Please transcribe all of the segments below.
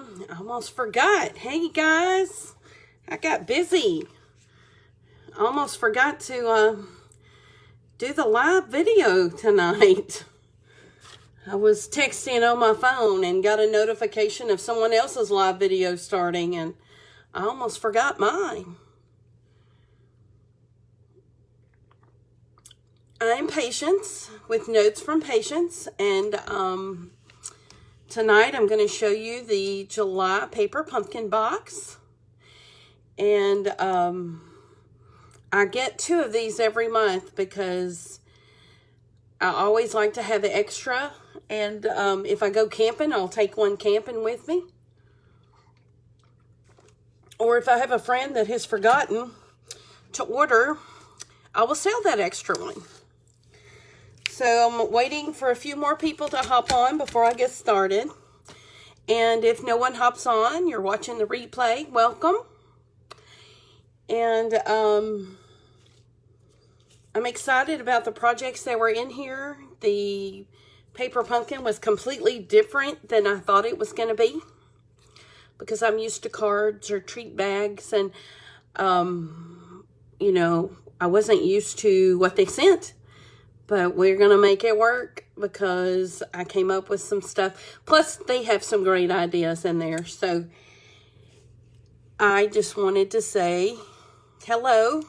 I almost forgot. Hey guys, I got busy. I almost forgot to do the live video tonight. I was texting on my phone and got a notification of someone else's live video starting, and I almost forgot mine. I'm Patience with Notes from Patience, and tonight I'm going to show you the July Paper Pumpkin box. And I get 2 of these every month because I always like to have the extra. And if I go camping, I'll take one camping with me. Or if I have a friend that has forgotten to order, I will sell that extra one. So I'm waiting for a few more people to hop on before I get started. And if no one hops on, you're watching the replay, welcome. And I'm excited about the projects that were in here. The Paper Pumpkin was completely different than I thought it was going to be, because I'm used to cards or treat bags, and you know, I wasn't used to what they sent. But we're going to make it work because I came up with some stuff. Plus, they have some great ideas in there. So, I just wanted to say hello.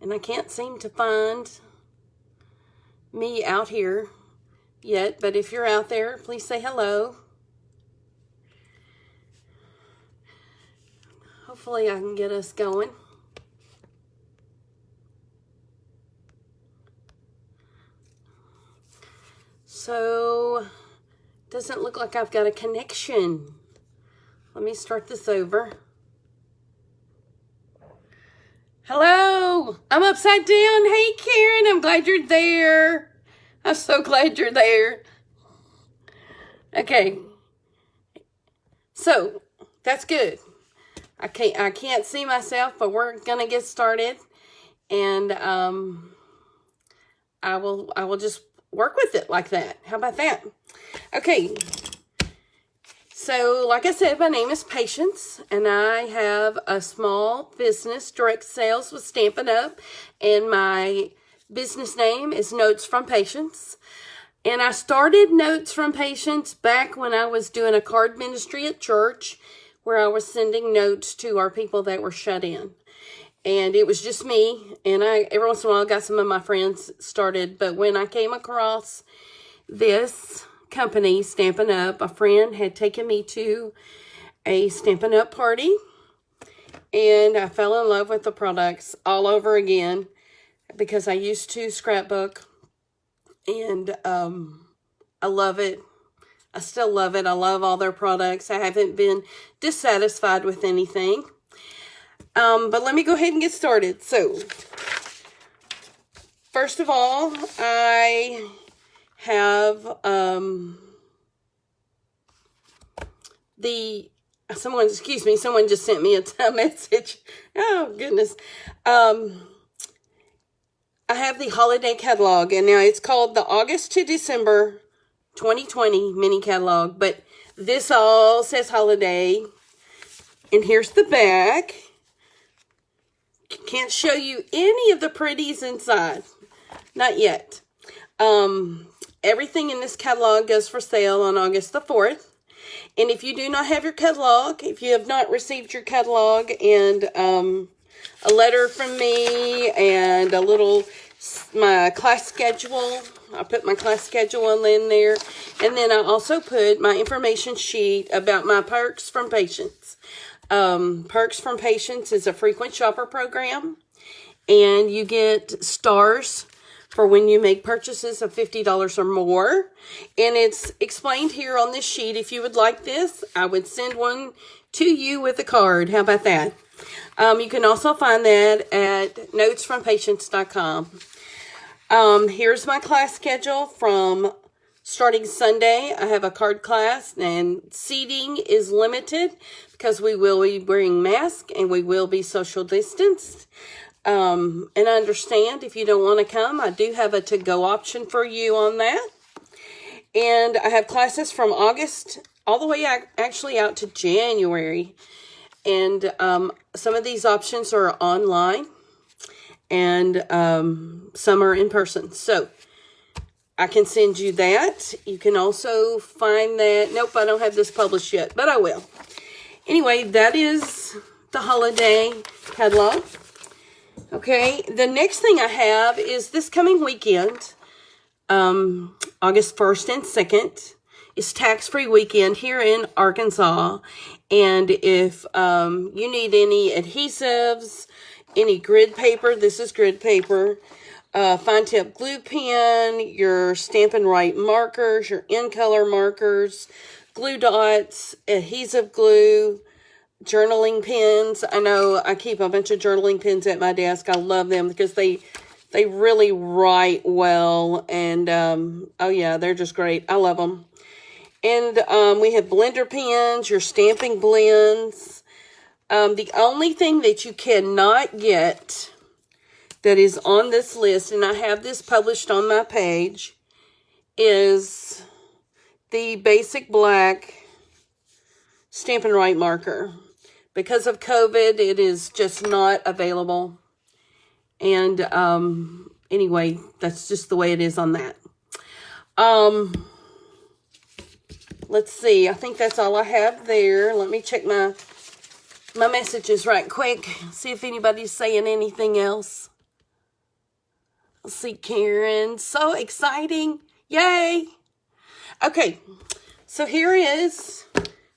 And I can't seem to find me out here yet. But if you're out there, please say hello. Hopefully, I can get us going. So, doesn't look like I've got a connection. Let me start this over. Hello, I'm upside down. Hey, Karen, I'm glad you're there. I'm so glad you're there. Okay, so that's good. I can't see myself, but we're gonna get started, and I will just work with it like that. How about that? Okay. So, like I said, my name is Patience, and I have a small business, direct sales with Stampin' Up, and my business name is Notes from Patience. And I started Notes from Patience back when I was doing a card ministry at church, where I was sending notes to our people that were shut in. And it was just me, and I every once in a while got some of my friends started. But when I came across this company, Stampin' Up, a friend had taken me to a Stampin' Up party, and I fell in love with the products all over again because I used to scrapbook, and I love it. I still love it. I love all their products. I haven't been dissatisfied with anything. But let me go ahead and get started. So, first of all, I have, someone just sent me a message. Oh, goodness. I have the holiday catalog, and now it's called the August to December 2020 mini catalog, but this all says holiday, and here's the back. Can't show you any of the pretties inside. Not yet. Everything in this catalog goes for sale on August the 4th. And if you do not have your catalog, if you have not received your catalog and a letter from me and my class schedule, I put my class schedule in there. And then I also put my information sheet about my Perks from Patience. Perks from Patience is a frequent shopper program, and you get stars for when you make purchases of $50 or more, and it's explained here on this sheet. If you would like this, I would send one to you with a card. How about that? You can also find that at notesfrompatience.com. Here's my class schedule from starting Sunday. I have a card class, and seating is limited because we will be wearing masks and we will be social distanced. And I understand if you don't want to come, I do have a to-go option for you on that. And I have classes from August all the way actually out to January. And some of these options are online, and some are in person. So I can send you that. You can also find that. Nope, I don't have this published yet, but I will. Anyway, that is the holiday catalog. Okay, the next thing I have is this coming weekend, August 1st and 2nd. It's tax-free weekend here in Arkansas. And if you need any adhesives, any grid paper, this is grid paper, fine tip glue pen, your Stampin' Right markers, your in-color markers, glue dots, adhesive glue, journaling pens. I know I keep a bunch of journaling pens at my desk. I love them because they really write well. And, oh yeah, they're just great. I love them. And we have blender pens, your stamping blends. The only thing that you cannot get that is on this list, and I have this published on my page, is the basic black Stampin' Right marker. Because of COVID, it is just not available. And anyway, that's just the way it is on that. Let's see. I think that's all I have there. Let me check my messages right quick. See if anybody's saying anything else. Let's see, Karen. So exciting. Yay. Okay. So here is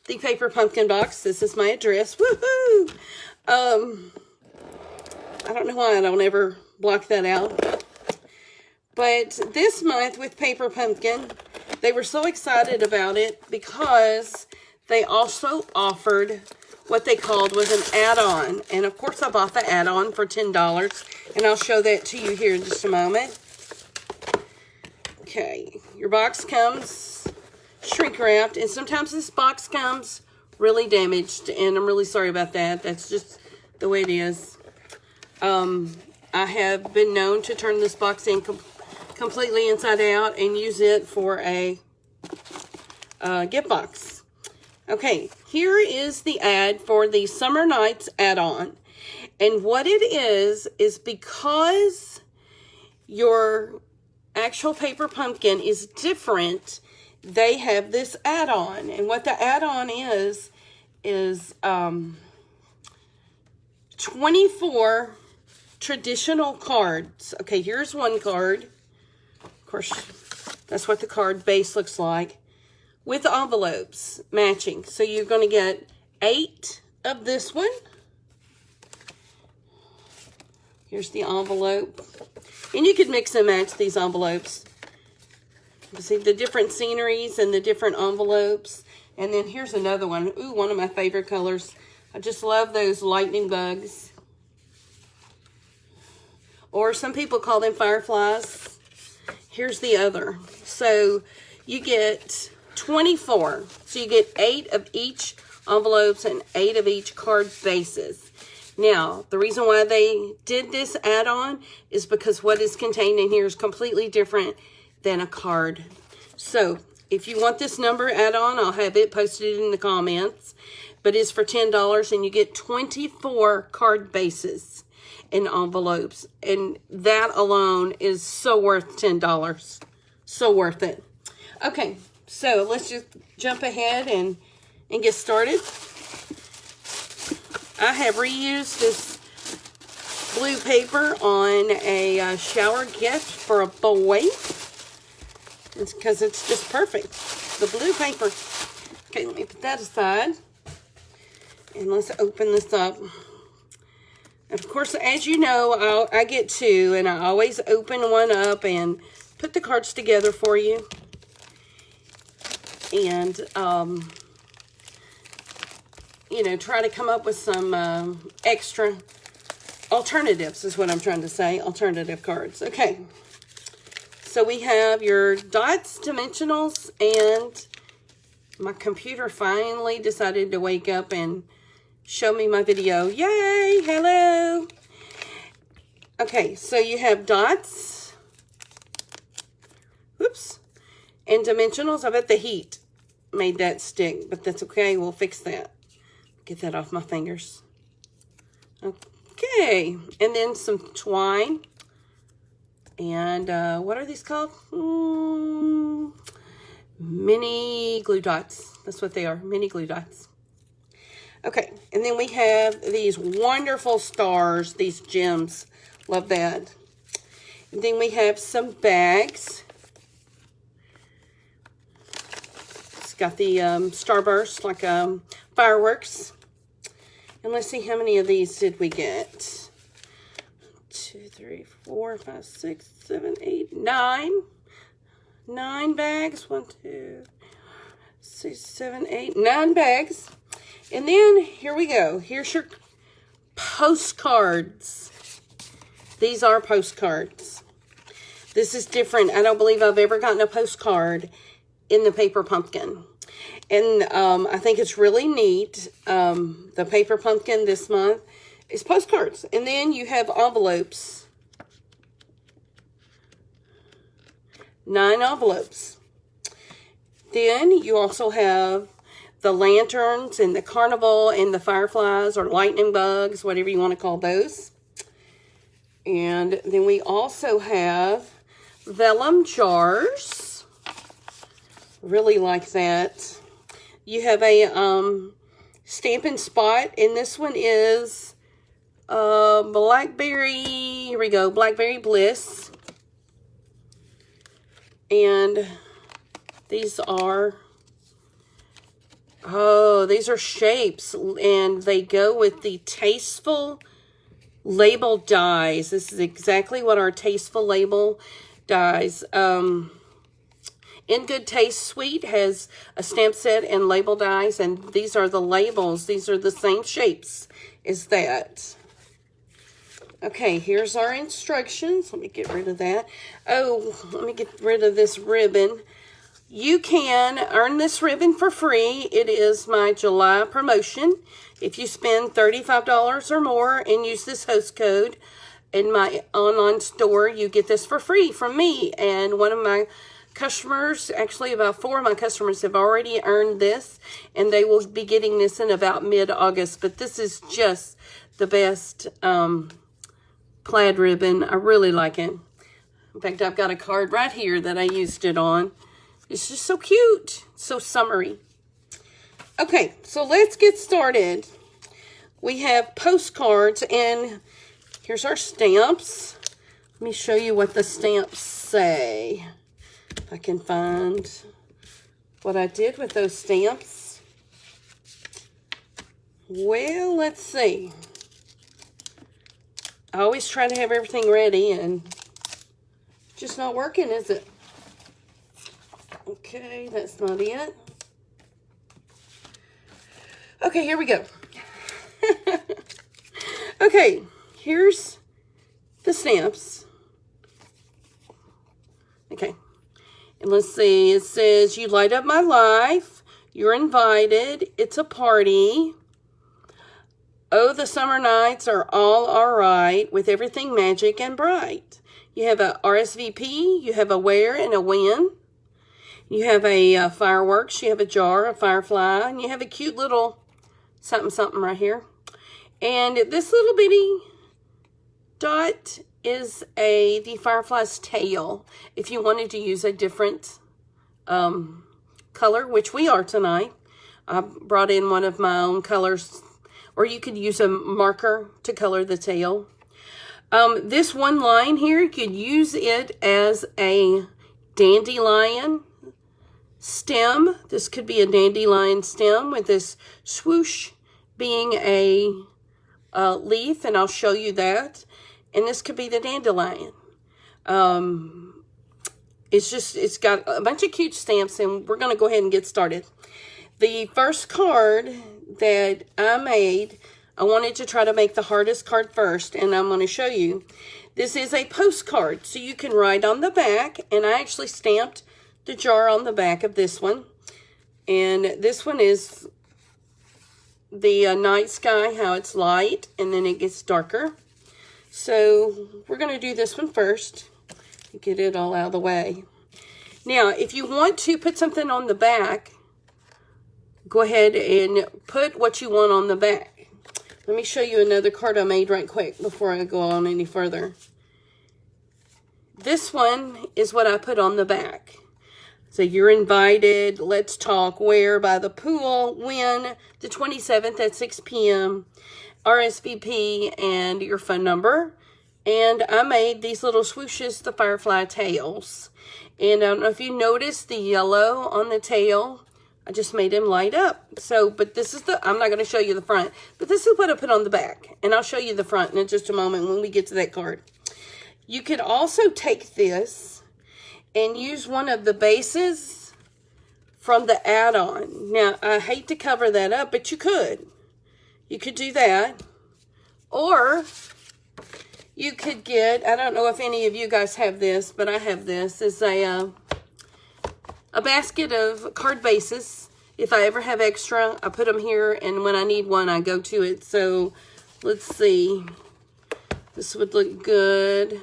the Paper Pumpkin box. This is my address. Woohoo! I don't know why I don't ever block that out. But this month with Paper Pumpkin, they were so excited about it because they also offered what they called was an add-on. And of course I bought the add-on for $10. And I'll show that to you here in just a moment. Okay, your box comes shrink wrapped, and sometimes this box comes really damaged, and I'm really sorry about that. That's just the way it is. I have been known to turn this box in completely inside out and use it for a gift box. Okay, here is the ad for the Summer Nights add-on. And what it is because your actual Paper Pumpkin is different, they have this add-on. And what the add-on is 24 traditional cards. Okay, here's one card. Of course, that's what the card base looks like, with envelopes matching. So you're going to get 8 of this one. Here's the envelope. And you could mix and match these envelopes. You see the different sceneries and the different envelopes. And then here's another one. Ooh, one of my favorite colors. I just love those lightning bugs. Or some people call them fireflies. Here's the other. So you get 24. So you get 8 of each envelopes and 8 of each card bases. Now, the reason why they did this add-on is because what is contained in here is completely different than a card. So, if you want this number add-on, I'll have it posted in the comments. But it's for $10, and you get 24 card bases and envelopes. And that alone is so worth $10. So worth it. Okay, so let's just jump ahead and get started. I have reused this blue paper on a shower gift for a boy. It's because it's just perfect. The blue paper. Okay, let me put that aside. And let's open this up. And of course, as you know, I get 2, and I always open one up and put the cards together for you. And, you know, try to come up with some extra alternatives is what I'm trying to say. Alternative cards. Okay. So we have your dots, dimensionals, and my computer finally decided to wake up and show me my video. Yay! Hello! Okay, so you have dots. Whoops. and dimensionals. I bet the heat made that stick, but that's okay. We'll fix that. Get that off my fingers. Okay, and then some twine. And what are these called? Mini glue dots. That's what they are, mini glue dots. Okay, and then we have these wonderful stars, these gems. Love that. And then we have some bags. It's got the starburst, like fireworks. And let's see, how many of these did we get? 2, 3, 4, 5, 6, 7, 8, 9. 9 bags. 1, 2, 6, 7, 8, 9 bags. And then here we go. Here's your postcards. These are postcards. This is different. I don't believe I've ever gotten a postcard in the Paper Pumpkin. And I think it's really neat. The Paper Pumpkin this month is postcards. And then you have envelopes. 9 envelopes. Then you also have the lanterns and the carnival and the fireflies or lightning bugs, whatever you want to call those. And then we also have vellum jars. Really like that. You have a Stampin' Spot, and this one is Blackberry, here we go, Blackberry Bliss. And these are, these are shapes, and they go with the Tasteful Label dies. This is exactly what our Tasteful Label dies. In Good Taste Sweet has a stamp set and label dies, and these are the labels. These are the same shapes as that. Okay, here's our instructions. Let me get rid of that. Oh, let me get rid of this ribbon. You can earn this ribbon for free. It is my July promotion. If you spend $35 or more and use this host code in my online store, you get this for free from me. And one of my customers, actually about 4 of my customers have already earned this, and they will be getting this in about mid-August. But this is just the best plaid ribbon. I really like it. In fact, I've got a card right here that I used it on. It's just so cute, so summery. Okay, so let's get started. We have postcards, and here's our stamps. Let me show you what the stamps say. If I can find what I did with those stamps. Well, let's see. I always try to have everything ready, and just not working, is it? Okay, that's not it. Okay, here we go. Okay, here's the stamps. Okay. And let's see, it says, you light up my life, you're invited, it's a party. Oh, the summer nights are all right, with everything magic and bright. You have a RSVP, you have a where and a when. You have a fireworks, you have a jar, a firefly, and you have a cute little something right here. And this little bitty dot is the firefly's tail. If you wanted to use a different color, which we are tonight, I brought in one of my own colors, or you could use a marker to color the tail. This one line here, you could use it as a dandelion stem. This could be a dandelion stem with this swoosh being a leaf, and I'll show you that. And this could be the dandelion. It's got a bunch of cute stamps, and we're going to go ahead and get started. The first card that I made, I wanted to try to make the hardest card first, and I'm going to show you. This is a postcard, so you can write on the back, and I actually stamped the jar on the back of this one. And this one is the night sky, how it's light, and then it gets darker. So we're going to do this one first, get it all out of the way. Now, if you want to put something on the back, go ahead and put what you want on the back. Let me show you another card I made right quick before I go on any further. This one is what I put on the back. So you're invited, let's talk, where, by the pool, when, the 27th at 6 p.m., RSVP, and your phone number. And I made these little swooshes, the firefly tails. And I don't know if you noticed the yellow on the tail. I just made them light up. So, but this is I'm not going to show you the front, but this is what I put on the back. And I'll show you the front in just a moment when we get to that card. You could also take this and use one of the bases from the add-on. Now, I hate to cover that up, but you could. You could do that. Or you could get, I don't know if any of you guys have this, but I have this, is a basket of card bases. If I ever have extra, I put them here, and when I need one, I go to it. So, let's see. This would look good.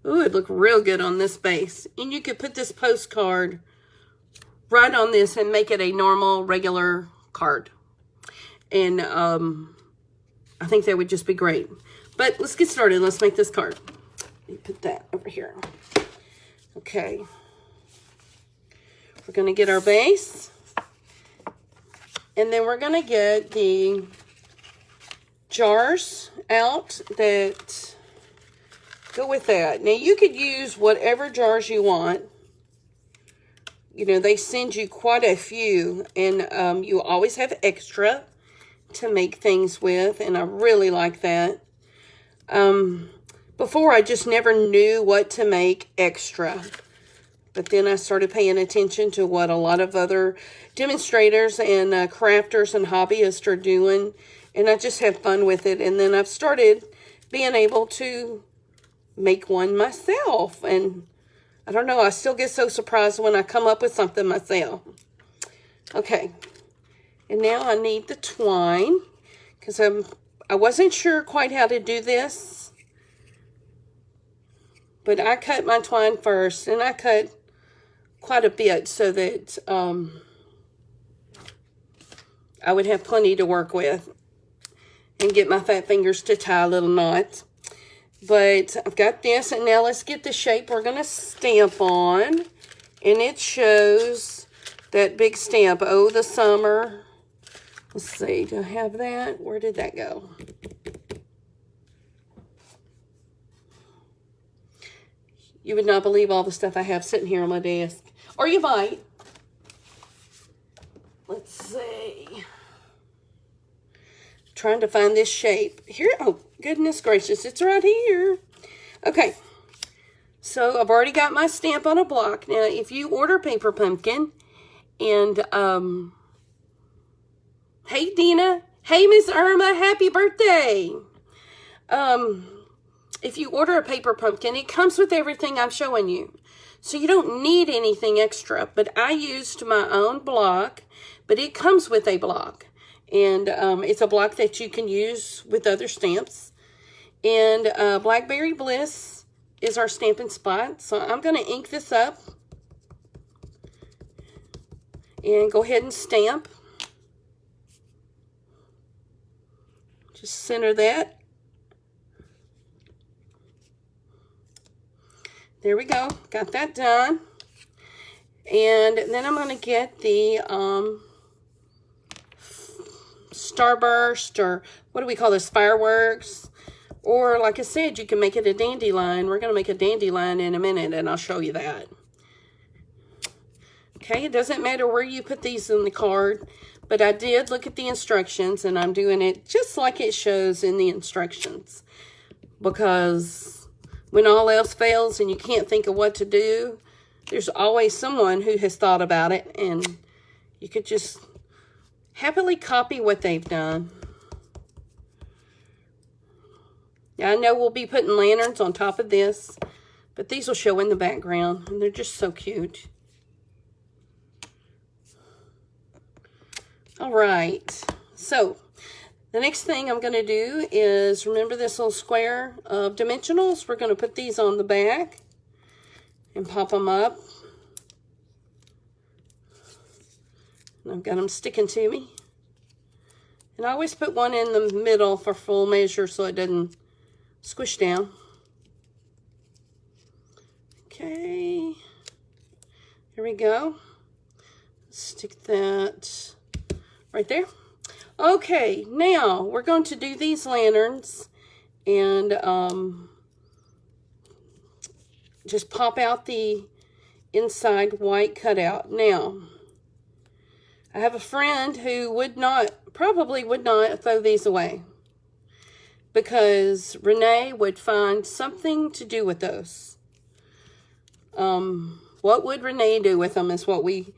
Ooh, it'd look real good on this base. And you could put this postcard right on this and make it a normal, regular card. And I think that would just be great. But let's get started. Let's make this card. Let me put that over here. Okay. We're going to get our base. And then we're going to get the jars out that go with that. Now, you could use whatever jars you want. You know, they send you quite a few, and you always have extra to make things with, and I really like that. Before, I just never knew what to make extra, but then I started paying attention to what a lot of other demonstrators and crafters and hobbyists are doing, and I just have fun with it. And then I've started being able to make one myself, and I don't know, I still get so surprised when I come up with something myself. Okay, and now I need the twine, because I wasn't sure quite how to do this, but I cut my twine first, and I cut quite a bit so that I would have plenty to work with and get my fat fingers to tie little knots. But I've got this, and now let's get the shape we're going to stamp on. And it shows that big stamp, Oh, the Summer. Let's see, do I have that? Where did that go? You would not believe all the stuff I have sitting here on my desk. Or you might. Let's see. Trying to find this shape. Here, oh, goodness gracious, it's right here. Okay, so I've already got my stamp on a block. Now, if you order PaperPumpkin, and, hey, Dina. Hey, Miss Irma, happy birthday. If you order a PaperPumpkin, it comes with everything I'm showing you. So you don't need anything extra, but I used my own block, but it comes with a block. And it's a block that you can use with other stamps. And Blackberry Bliss is our stamping spot. So I'm going to ink this up. And go ahead and stamp. Just center that. There we go. Got that done. And then I'm going to get the starburst, or what do we call this, fireworks, or like I said, you can make it a dandelion. We're going to make a dandelion in a minute, and I'll show you that. Okay, it doesn't matter where you put these in the card, but I did look at the instructions, and I'm doing it just like it shows in the instructions, because when all else fails and you can't think of what to do, there's always someone who has thought about it, and you could just happily copy what they've done. Now, I know we'll be putting lanterns on top of this, but these will show in the background, and they're just so cute. All right, so the next thing I'm going to do is, remember this little square of dimensionals? We're going to put these on the back. and pop them up. And I've got them sticking to me. And I always put one in the middle for full measure so it doesn't squish down. Okay, here we go. Stick that right there. Okay, now we're going to do these lanterns and just pop out the inside white cutout. Now, I have a friend who probably would not throw these away because Renee would find something to do with those. What would Renee do with them is what we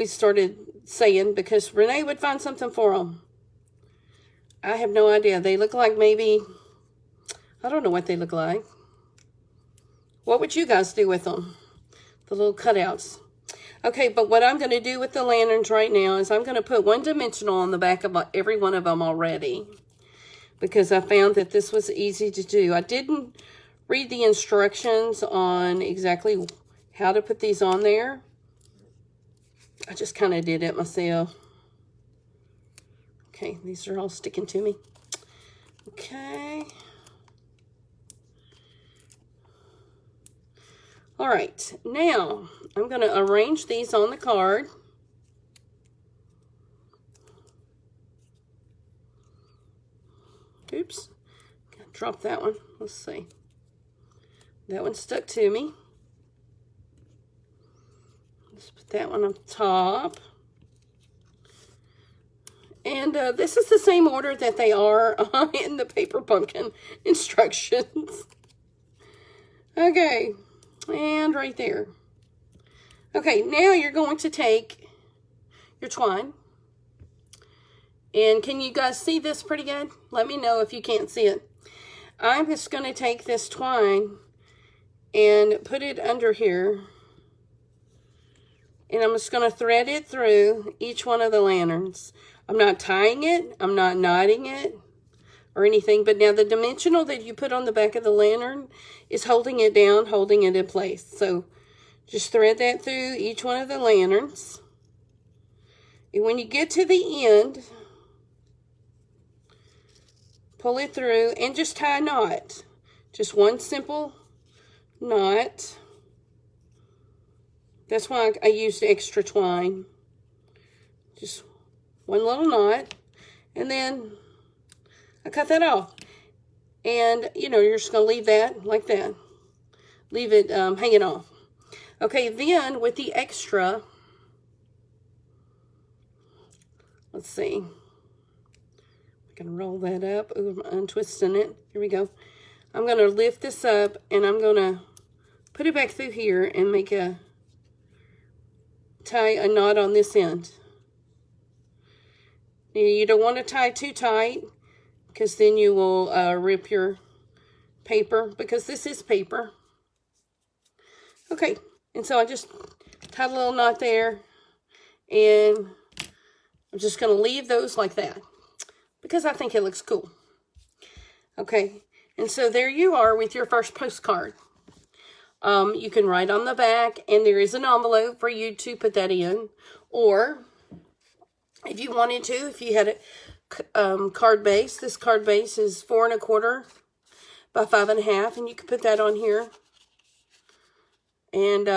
started saying, because Renee would find something for them. I have no idea. They look like maybe, I don't know what they look like. What would you guys do with them? The little cutouts. Okay, but what I'm going to do with the lanterns right now is I'm going to put one dimensional on the back of every one of them already, because I found that this was easy to do. I didn't read the instructions on exactly how to put these on there. I just kind of did it myself. Okay, these are all sticking to me. Okay. All right, now I'm going to arrange these on the card. Oops, drop that one. Let's see. That one stuck to me. Let's put that one on top. And this is the same order that they are in the PaperPumpkin instructions. Okay, and right there. Okay, now you're going to take your twine. And can you guys see this pretty good? Let me know if you can't see it. I'm just going to take this twine and put it under here. And I'm just going to thread it through each one of the lanterns. I'm not tying it. I'm not knotting it or anything. But now the dimensional that you put on the back of the lantern is holding it down, holding it in place. So just thread that through each one of the lanterns. And when you get to the end, pull it through and just tie a knot. Just one simple knot. That's why I used extra twine. Just one little knot. And then I cut that off. And, you know, you're just going to leave that like that. Leave it hanging off. Okay, then with the extra, let's see. I'm going to roll that up. Ooh, I'm untwisting it. Here we go. I'm going to lift this up and I'm going to put it back through here and tie a knot on this end. You don't want to tie too tight because then you will rip your paper, because this is paper. Okay, and so I just tied a little knot there, and I'm just going to leave those like that because I think it looks cool. Okay, and so there you are with your first postcard. You can write on the back, and there is an envelope for you to put that in. Or, if you wanted to, if you had a card base, this card base is 4 1/4 by 5 1/2, and you can put that on here. And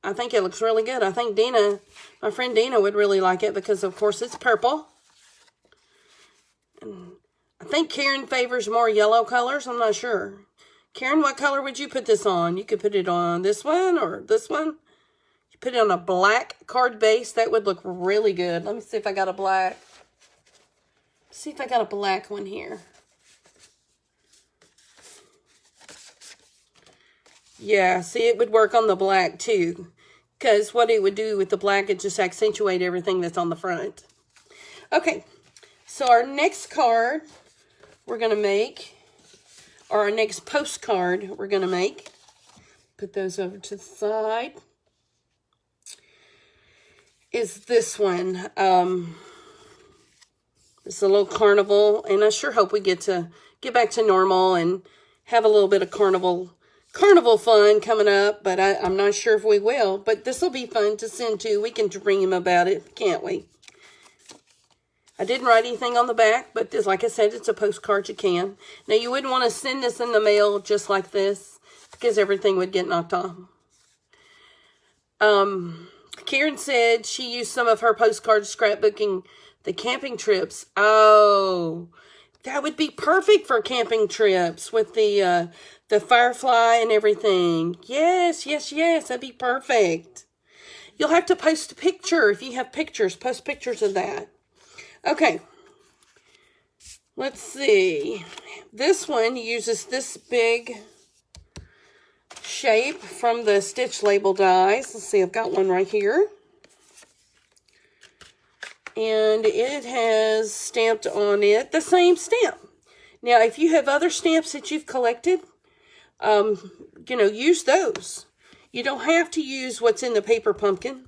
I think it looks really good. I think Dina, my friend Dina, would really like it because, of course, it's purple. And I think Karen favors more yellow colors. I'm not sure. Karen, what color would you put this on? You could put it on this one or this one. You put it on a black card base. That would look really good. Let me see if I got a black. See if I got a black one here. Yeah, see, it would work on the black too. Because what it would do with the black, it just accentuate everything that's on the front. Okay, so our next card we're going to make, or our next postcard we're going to make, put those over to the side, is this one. It's a little carnival, and I sure hope we get back to normal and have a little bit of carnival carnival fun coming up, but I'm not sure if we will. But this will be fun to send to. We can dream about it, can't we? I didn't write anything on the back, but this, like I said, it's a postcard you can. Now, you wouldn't want to send this in the mail just like this because everything would get knocked off. Karen said she used some of her postcards scrapbooking the camping trips. Oh, that would be perfect for camping trips with the firefly and everything. Yes, yes, yes, that'd be perfect. You'll have to post a picture. If you have pictures, post pictures of that. Okay, let's see. This one uses this big shape from the Stitch Label dies. Let's see, I've got one right here. And it has stamped on it the same stamp. Now, if you have other stamps that you've collected, use those. You don't have to use what's in the Paper Pumpkin.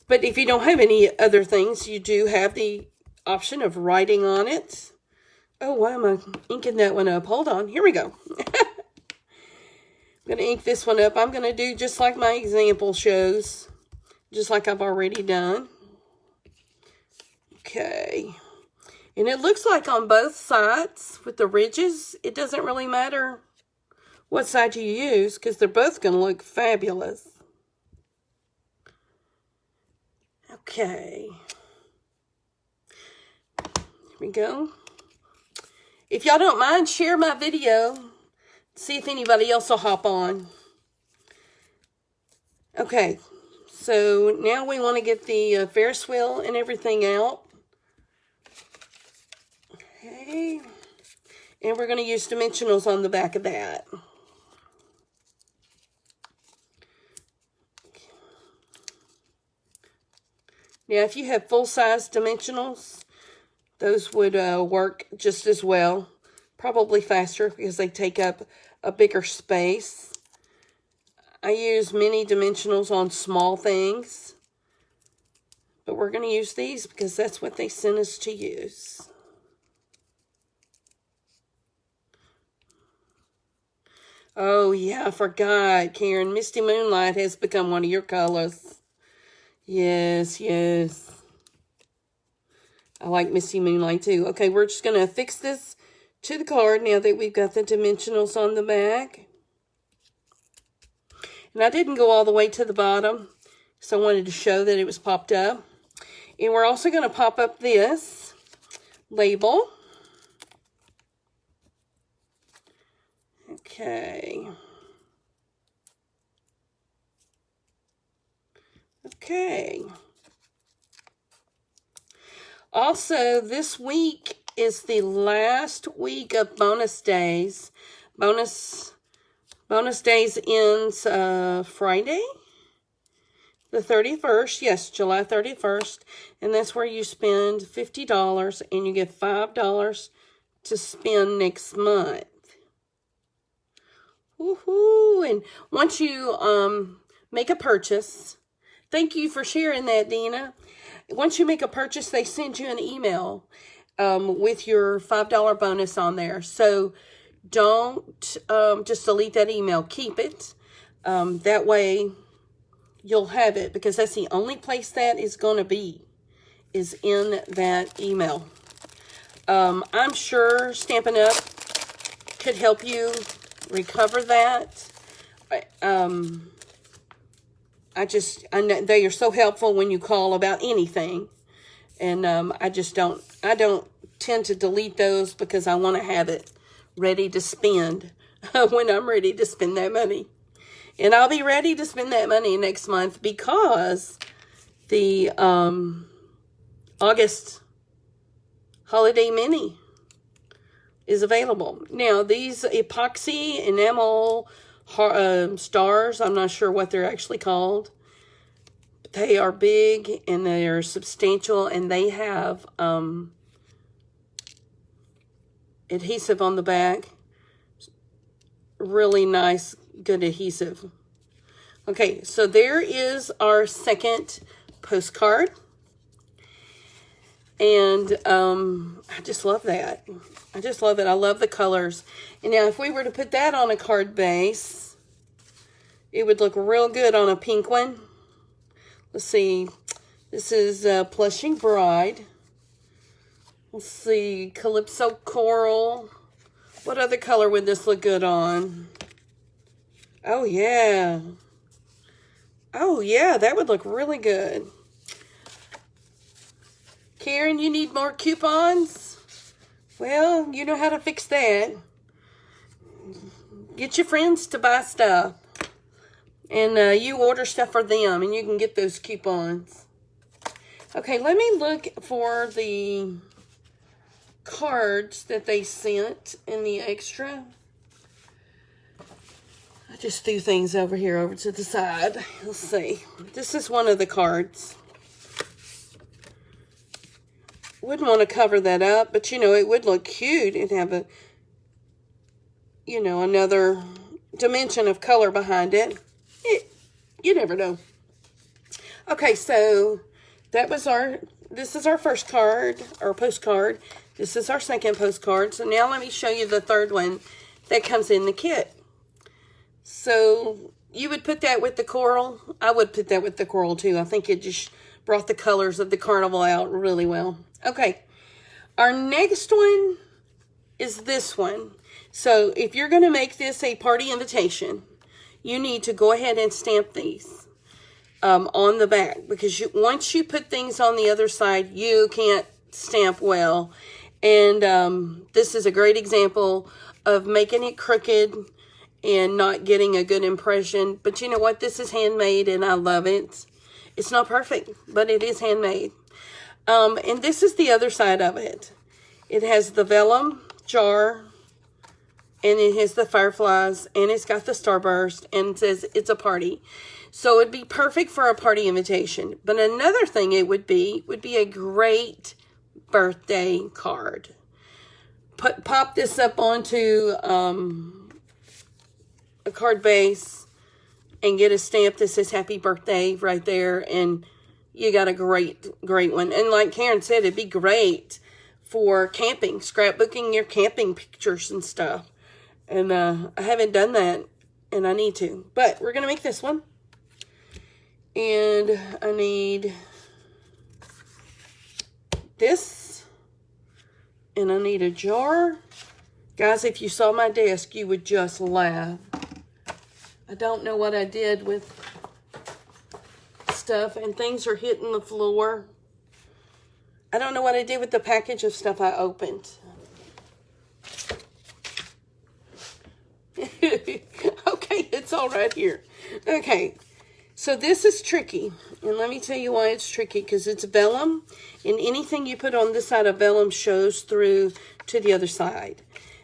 But if you don't have any other things, you do have the option of writing on it. Oh, why am I inking that one up? Hold on. Here we go. I'm going to ink this one up. I'm going to do just like my example shows. Just like I've already done. Okay. And it looks like on both sides with the ridges, it doesn't really matter what side you use because they're both going to look fabulous. Okay. Here we go. If y'all don't mind, share my video. See if anybody else will hop on. Okay. So now we want to get the Ferris wheel and everything out. Okay. And we're going to use dimensionals on the back of that. Now, if you have full-size dimensionals, those would work just as well. Probably faster because they take up a bigger space. I use mini dimensionals on small things. But we're going to use these because that's what they sent us to use. Oh, yeah, I forgot, Karen. Misty Moonlight has become one of your colors. Yes, yes. I like Misty Moonlight too. Okay, we're just going to affix this to the card now that we've got the dimensionals on the back. And I didn't go all the way to the bottom, so I wanted to show that it was popped up. And we're also going to pop up this label. Okay. Okay. Also, this week is the last week of bonus days. Bonus days ends Friday, the 31st. Yes, July 31st. And that's where you spend $50 and you get $5 to spend next month. Woohoo! And once you make a purchase, thank you for sharing that, Dina. Once you make a purchase, they send you an email with your $5 bonus on there. So don't just delete that email. Keep it. That way you'll have it because that's the only place that is going to be is in that email. I'm sure Stampin' Up! Could help you recover that. I know they are so helpful when you call about anything. And I don't tend to delete those because I want to have it ready to spend when I'm ready to spend that money. And I'll be ready to spend that money next month because the August Holiday Mini is available. Now, these epoxy enamel stars, I'm not sure what they're actually called. But they are big and they are substantial and they have adhesive on the back. Really nice, good adhesive. Okay, so there is our second postcard. And I just love that. I just love it. I love the colors. And now if we were to put that on a card base, it would look real good on a pink one. Let's see. This is Blushing Bride. Let's see. Calypso Coral. What other color would this look good on? Oh, yeah. Oh, yeah. That would look really good. Karen, you need more coupons? Well, you know how to fix that. Get your friends to buy stuff. And you order stuff for them, and you can get those coupons. Okay, let me look for the cards that they sent in the extra. I just threw things over here over to the side. Let's see. This is one of the cards. Wouldn't want to cover that up, but you know, it would look cute and have a, you know, another dimension of color behind it. You never know. Okay, so that was this is our first card, or postcard. This is our second postcard. So now let me show you the third one that comes in the kit. So you would put that with the coral. I would put that with the coral too. I think it just brought the colors of the carnival out really well. Okay, our next one is this one. So if you're going to make this a party invitation, you need to go ahead and stamp these on the back, because once you put things on the other side, you can't stamp well. And this is a great example of making it crooked and not getting a good impression. But you know what? This is handmade, and I love it. It's not perfect, but it is handmade. And this is the other side of it. It has the vellum jar, and it has the fireflies, and it's got the starburst, and it says it's a party. So it'd be perfect for a party invitation. But another thing it would be a great birthday card. Pop this up onto a card base and get a stamp that says happy birthday right there, and you got a great one. And like Karen said, it'd be great for camping, scrapbooking your camping pictures and stuff. And I haven't done that, and I need to. But we're going to make this one. And I need this. And I need a jar. Guys, if you saw my desk, you would just laugh. I don't know what I did with stuff, and things are hitting the floor. I don't know what I did with the package of stuff I opened. Okay, it's all right here. Okay, so this is tricky, and let me tell you why it's tricky, because it's vellum, and anything you put on this side of vellum shows through to the other side.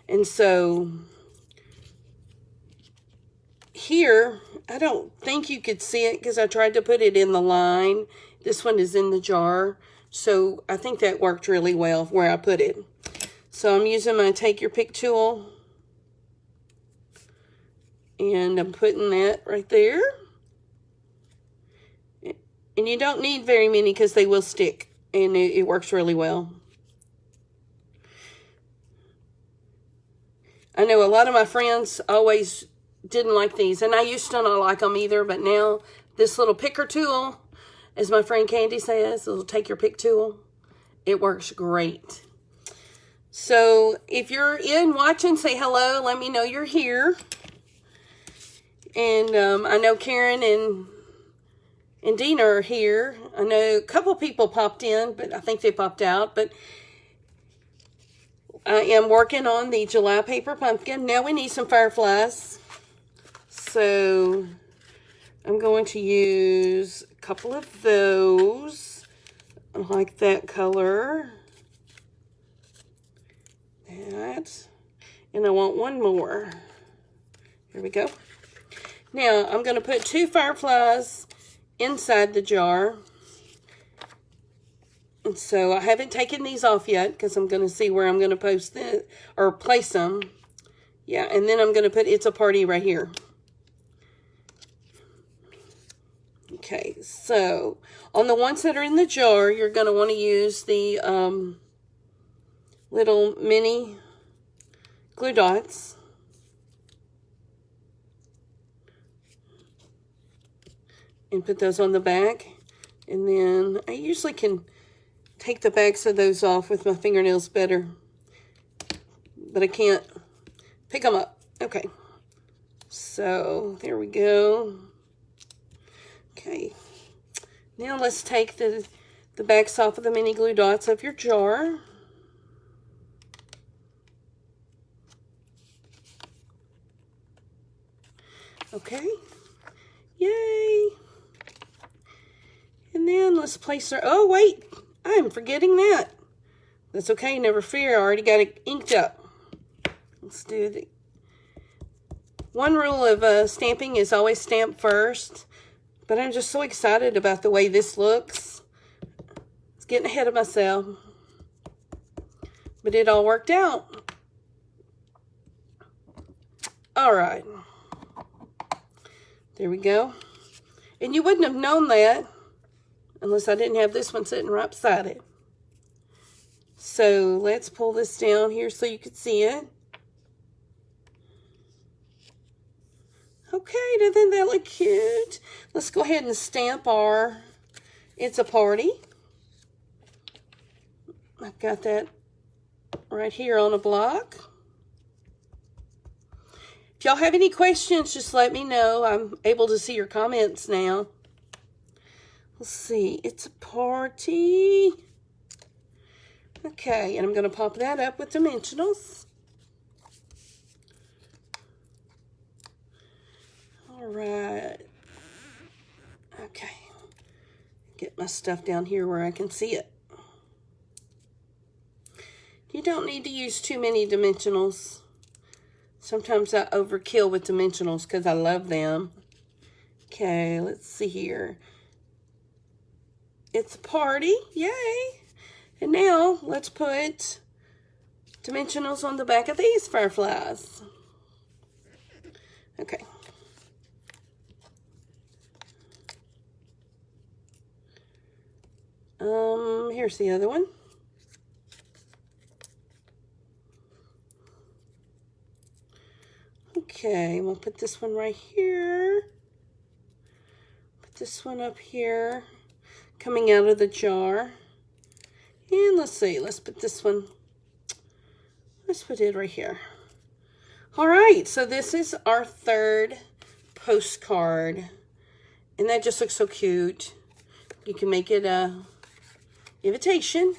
And so here, I don't think you could see it because I tried to put it in the line. This one is in the jar, so I think that worked really well where I put it. So I'm using my Take Your Pick tool, and I'm putting that right there. And you don't need very many because they will stick, and it works really well. I know a lot of my friends always didn't like these, and I used to not like them either, but now this little picker tool, as my friend Candy says, it'll Take Your Pick tool. It works great. So if you're in watching, say hello. Let me know you're here. And I know Karen and Dina are here. I know a couple people popped in, but I think they popped out. But I am working on the July Paper Pumpkin. Now we need some fireflies. So I'm going to use a couple of those. I like that color. That. And I want one more. Here we go. Now I'm going to put 2 fireflies inside the jar. And so I haven't taken these off yet because I'm going to see where I'm going to post it or place them. Yeah, and then I'm going to put It's a Party right here. Okay, so on the ones that are in the jar, you're going to want to use the little mini glue dots. And put those on the back. And then I usually can take the backs of those off with my fingernails better, but I can't pick them up. Okay, so there we go. Okay, now let's take the backs off of the mini glue dots of your jar. Okay, yay. And then let's place our, oh wait, I'm forgetting that. That's okay, never fear, I already got it inked up. Let's do the, one rule of stamping is always stamp first, but I'm just so excited about the way this looks. It's getting ahead of myself, but it all worked out. All right, there we go. And you wouldn't have known that unless I didn't have this one sitting right beside it. So let's pull this down here so you can see it. Okay, doesn't that look cute? Let's go ahead and stamp our It's a Party. I've got that right here on a block. If y'all have any questions, just let me know. I'm able to see your comments now. Let's see, It's a Party. Okay, and I'm going to pop that up with dimensionals. All right. Okay. Get my stuff down here where I can see it. You don't need to use too many dimensionals. Sometimes I overkill with dimensionals because I love them. Okay, let's see here. It's a Party, yay! And now let's put dimensionals on the back of these fireflies. Okay. Here's the other one. Okay, we'll put this one right here. Put this one up here, coming out of the jar. And let's see, let's put this one, let's put it right here. All right, so this is our third postcard. And that just looks so cute. You can make it a invitation,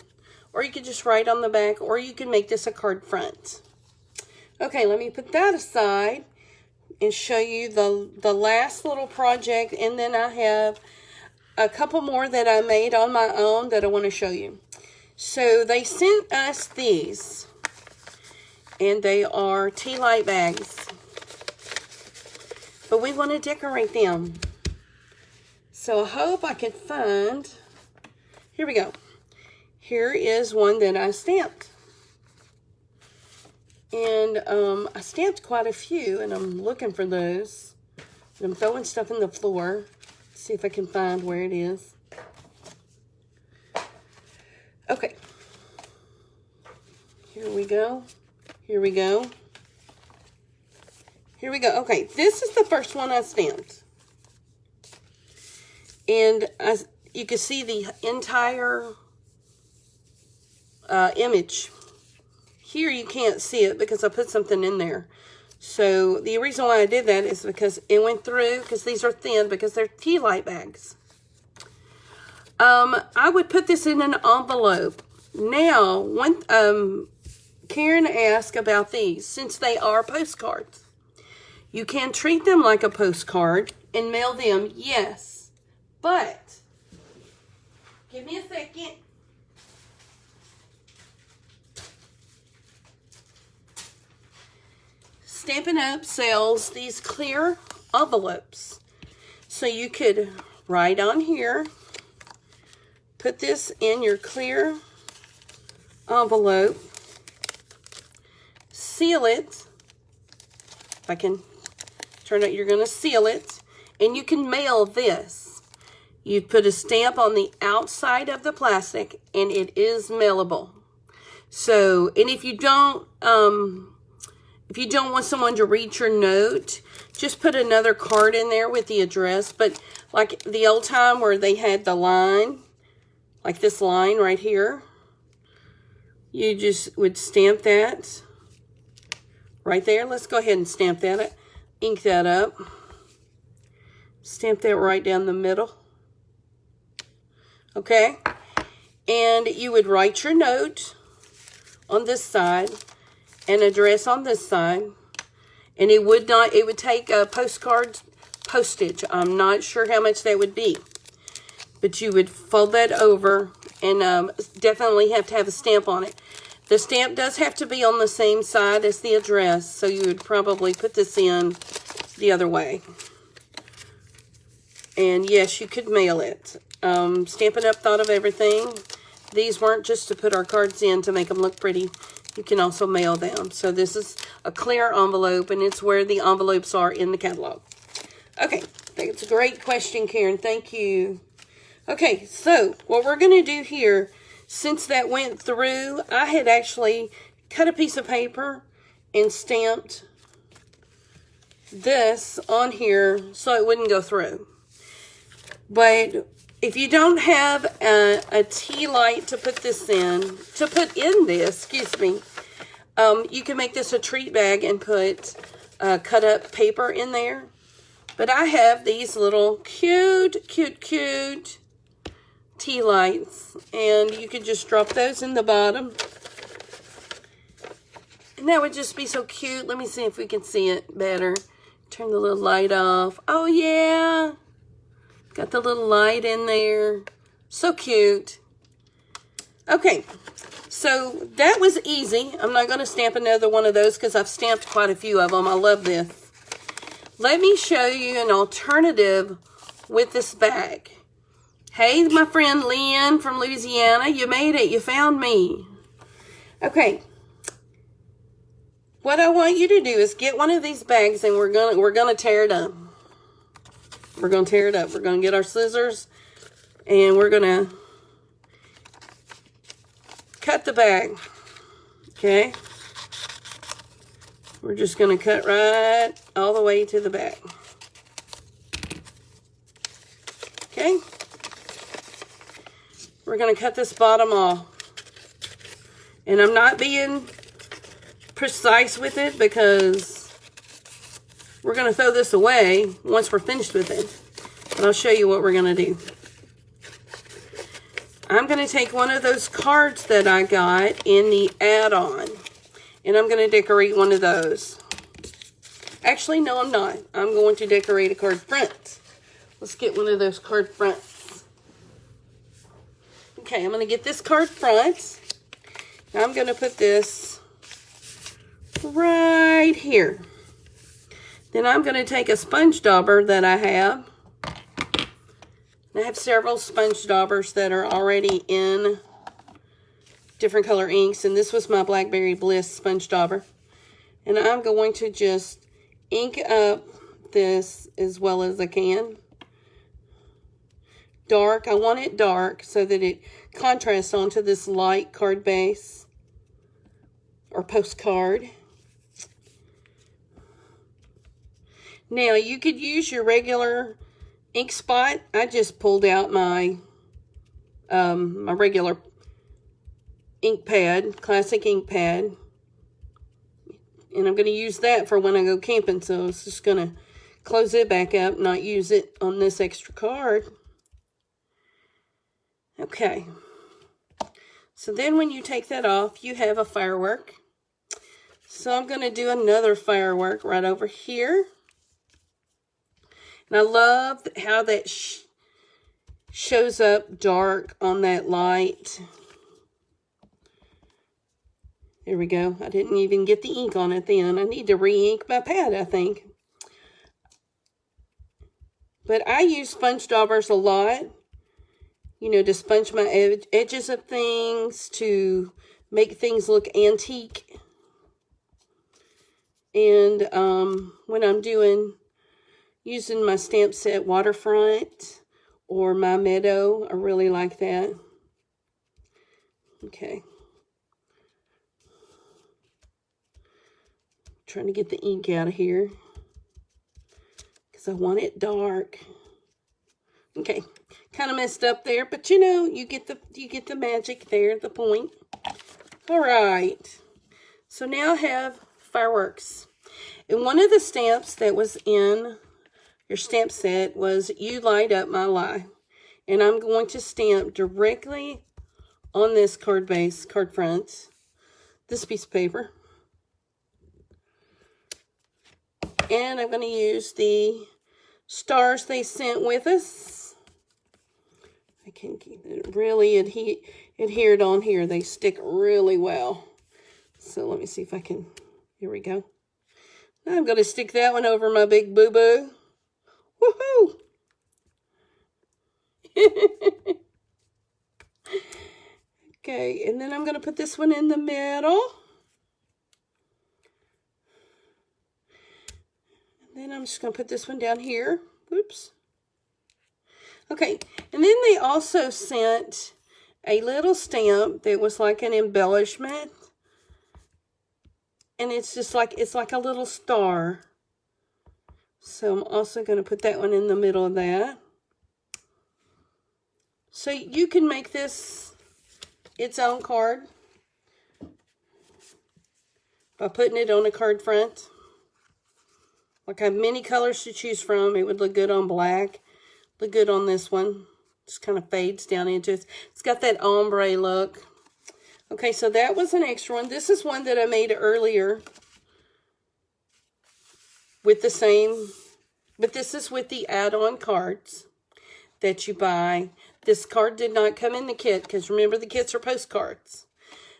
or you could just write on the back, or you can make this a card front. Okay, let me put that aside and show you the last little project, and then I have a couple more that I made on my own that I want to show you. So they sent us these, and they are tea light bags, but we want to decorate them. So I hope I can find, here we go. Here is one that I stamped. And I stamped quite a few, and I'm looking for those. And I'm throwing stuff in the floor. See if I can find where it is. Okay. Here we go. Here we go. Here we go. Okay, this is the first one I stamped. And you can see the entire image. Here you can't see it because I put something in there. So the reason why I did that is because it went through, because these are thin, because they're tea light bags. I would put this in an envelope. Now, Karen asked about these, since they are postcards. You can treat them like a postcard and mail them, yes. But, give me a second. Stampin' Up! Sells these clear envelopes. So you could write on here, put this in your clear envelope, seal it. If I can turn it, you're going to seal it, and you can mail this. You put a stamp on the outside of the plastic, and it is mailable. So, and if you don't want someone to read your note, just put another card in there with the address. But like the old time where they had the line, like this line right here, you just would stamp that right there. Let's go ahead and stamp that, ink that up. Stamp that right down the middle. Okay? And you would write your note on this side and address on this side. And it would take a postcard postage. I'm not sure how much that would be. But you would fold that over and definitely have to have a stamp on it. The stamp does have to be on the same side as the address, so you would probably put this in the other way. And yes, you could mail it. Stampin' Up! Thought of everything. These weren't just to put our cards in to make them look pretty. You can also mail them. So this is a clear envelope, and it's where the envelopes are in the catalog. Okay, that's a great question, Karen. Thank you. Okay, so what we're going to do here, since that went through, I had actually cut a piece of paper and stamped this on here so it wouldn't go through. But if you don't have a tea light to put this in, you can make this a treat bag and put cut up paper in there. But I have these little cute tea lights, and you could just drop those in the bottom. And that would just be so cute. Let me see if we can see it better. Turn the little light off. Oh yeah. Got the little light in there. So cute. Okay, so that was easy. I'm not going to stamp another one of those because I've stamped quite a few of them. I love this. Let me show you an alternative with this bag. Hey, my friend Lynn from Louisiana, you made it. You found me. Okay. What I want you to do is get one of these bags, and we're gonna tear it up. We're going to tear it up. We're going to get our scissors, and we're going to cut the bag. Okay? We're just going to cut right all the way to the back. Okay? We're going to cut this bottom off. And I'm not being precise with it because we're going to throw this away once we're finished with it. But I'll show you what we're going to do. I'm going to take one of those cards that I got in the add-on, and I'm going to decorate one of those. Actually, no, I'm not. I'm going to decorate a card front. Let's get one of those card fronts. Okay, I'm going to get this card front. I'm going to put this right here. Then I'm going to take a sponge dauber that I have. I have several sponge daubers that are already in different color inks. And this was my Blackberry Bliss sponge dauber. And I'm going to just ink up this as well as I can. Dark. I want it dark so that it contrasts onto this light card base or postcard. Now, you could use your regular ink spot. I just pulled out my my regular ink pad, classic ink pad. And I'm going to use that for when I go camping. So I was just going to close it back up, not use it on this extra card. Okay. So then when you take that off, you have a firework. So I'm going to do another firework right over here. And I love how that shows up dark on that light. There we go. I didn't even get the ink on it then. I need to re-ink my pad, I think. But I use sponge daubers a lot. You know, to sponge my edges of things, to make things look antique. And when I'm using my stamp set waterfront or My Meadow. I really like that. Okay. Trying to get the ink out of here because I want it dark. Okay, kind of messed up there, but you know, you get the magic there, the point. All right. So now I have fireworks. And one of the stamps that was in your stamp set was "You Light Up My Life." And I'm going to stamp directly on this card front, this piece of paper. And I'm going to use the stars they sent with us. I can keep it really adhered on here. They stick really well. So let me see if I can, here we go. Now I'm going to stick that one over my big boo-boo. Woohoo! Okay, and then I'm going to put this one in the middle. And then I'm just going to put this one down here. Whoops. Okay, and then they also sent a little stamp that was like an embellishment. And it's just like, it's like a little star. So I'm also going to put that one in the middle of that. So you can make this its own card by putting it on a card front. Like I have many colors to choose from. It would look good on black. Look good on this one. Just kind of fades down into it. It's got that ombre look. Okay, so that was an extra one. This is one that I made earlier with the same, but this is with the add-on cards that you buy. This card did not come in the kit because remember the kits are postcards.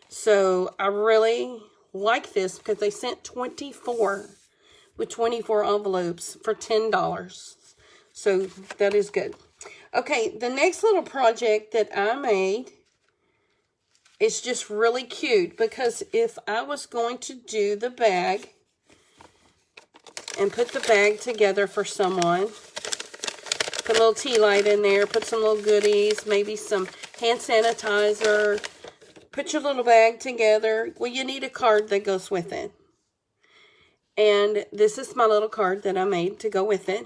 So I really like this because they sent 24 with 24 envelopes for $10. So that is good. Okay, the next little project that I made is just really cute because if I was going to do the bag and put the bag together for someone, put a little tea light in there, put some little goodies, maybe some hand sanitizer, put your little bag together. Well, you need a card that goes with it. And this is my little card that I made to go with it.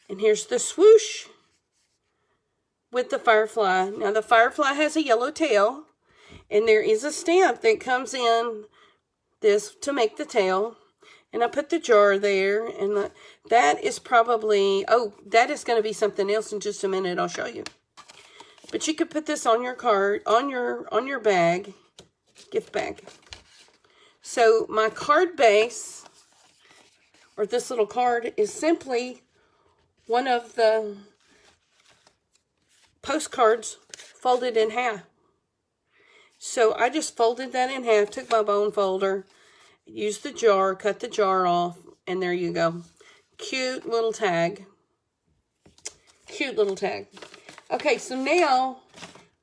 And here's the swoosh with the firefly. Now, the firefly has a yellow tail. And there is a stamp that comes in this to make the tail. And I put the jar there. And that is probably, oh, that is going to be something else in just a minute. I'll show you. But you could put this on your card, on your bag, gift bag. So my card base, or this little card, is simply one of the postcards folded in half. So I just folded that in half, took my bone folder, used the jar, cut the jar off, and there you go. Cute little tag. Cute little tag. Okay, so now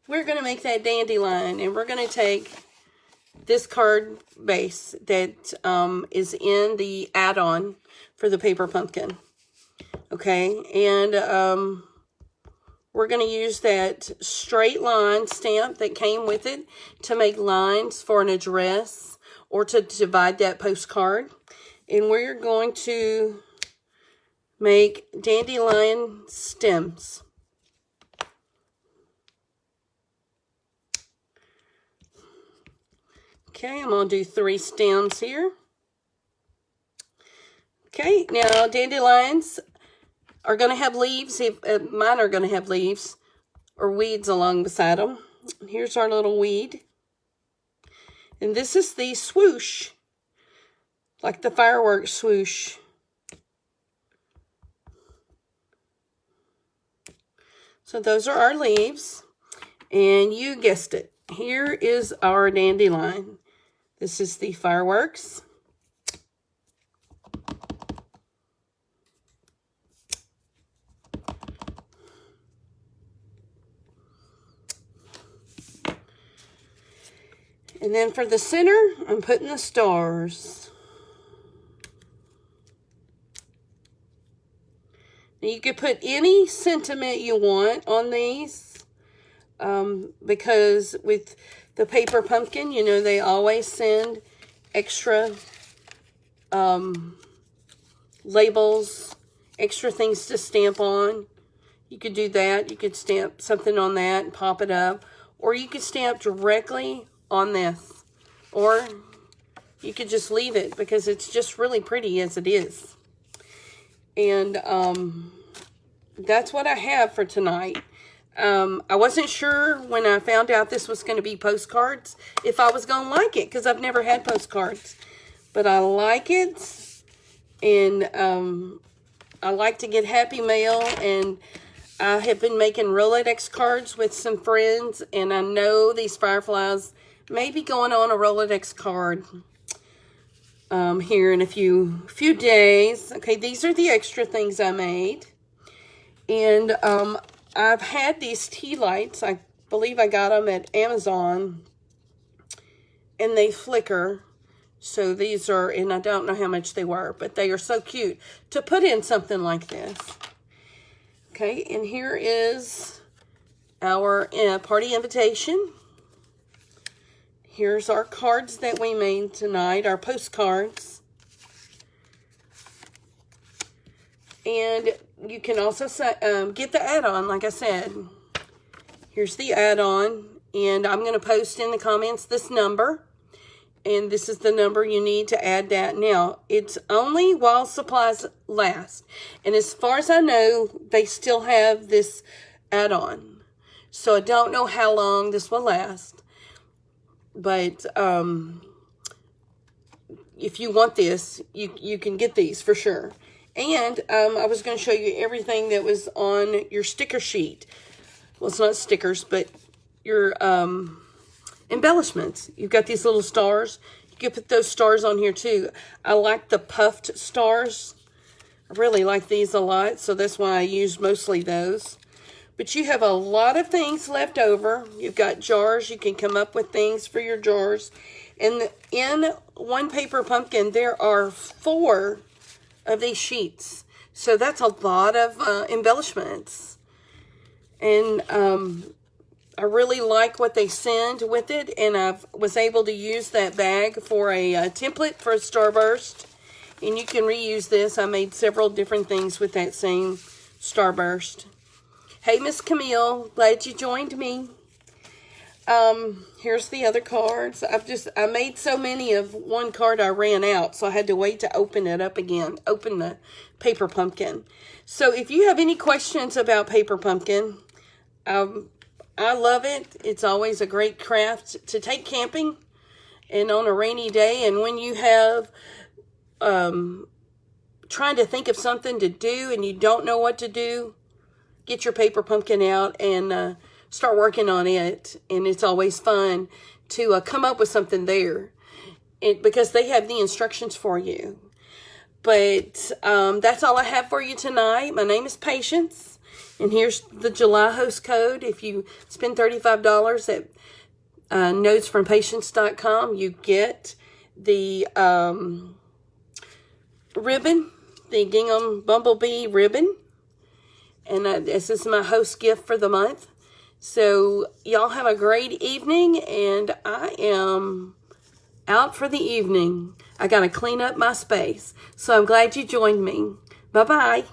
we're going to make that dandelion, and we're going to take this card base that is in the add-on for the paper pumpkin. Okay, and we're going to use that straight line stamp that came with it to make lines for an address or to divide that postcard. And we're going to make dandelion stems. Okay, I'm going to do 3 stems here. Okay, now dandelions are going to have leaves. Mine are going to have leaves or weeds along beside them. Here's our little weed. And this is the swoosh, like the fireworks swoosh. So those are our leaves. And you guessed it. Here is our dandelion. This is the fireworks. And then for the center, I'm putting the stars. Now you could put any sentiment you want on these, because with the Paper Pumpkin, you know, they always send extra labels, extra things to stamp on. You could do that. You could stamp something on that and pop it up. Or you could stamp directly on this. Or you could just leave it because it's just really pretty as it is. And that's what I have for tonight. I wasn't sure when I found out this was going to be postcards if I was going to like it, because I've never had postcards. But I like it, and I like to get happy mail, and I have been making Rolodex cards with some friends, and I know these fireflies may be going on a Rolodex card here in a few days. Okay, these are the extra things I made. And I've had these tea lights. I believe I got them at Amazon. And they flicker. So these are, and I don't know how much they were, but they are so cute to put in something like this. Okay, and here is our party invitation. Here's our cards that we made tonight, our postcards. And you can also get the add-on, like I said. Here's the add-on, and I'm going to post in the comments this number. And this is the number you need to add that. Now, it's only while supplies last. And as far as I know, they still have this add-on. So I don't know how long this will last. But if you want this, you can get these for sure. And I was going to show you everything that was on your sticker sheet. Well, it's not stickers, but your embellishments. You've got these little stars. You can put those stars on here too. I like the puffed stars. I really like these a lot, so that's why I use mostly those. But you have a lot of things left over. You've got jars. You can come up with things for your jars. And in one Paper Pumpkin, there are 4 of these sheets. So that's a lot of embellishments. And I really like what they send with it. And I was able to use that bag for a template for a starburst. And you can reuse this. I made several different things with that same starburst. Hey, Miss Camille, glad you joined me. Here's the other cards. I made so many of one card I ran out, so I had to wait to open it up again. Open the Paper Pumpkin. So if you have any questions about Paper Pumpkin, I love it. It's always a great craft to take camping and on a rainy day. And when you have trying to think of something to do and you don't know what to do, get your Paper Pumpkin out and start working on it. And it's always fun to come up with something there because they have the instructions for you. But that's all I have for you tonight. My name is Patience. And here's the July host code. If you spend $35 at notesfrompatience.com, you get the ribbon, the gingham bumblebee ribbon. And this is my host gift for the month. So y'all have a great evening, and I am out for the evening. I got to clean up my space. So I'm glad you joined me. Bye-bye.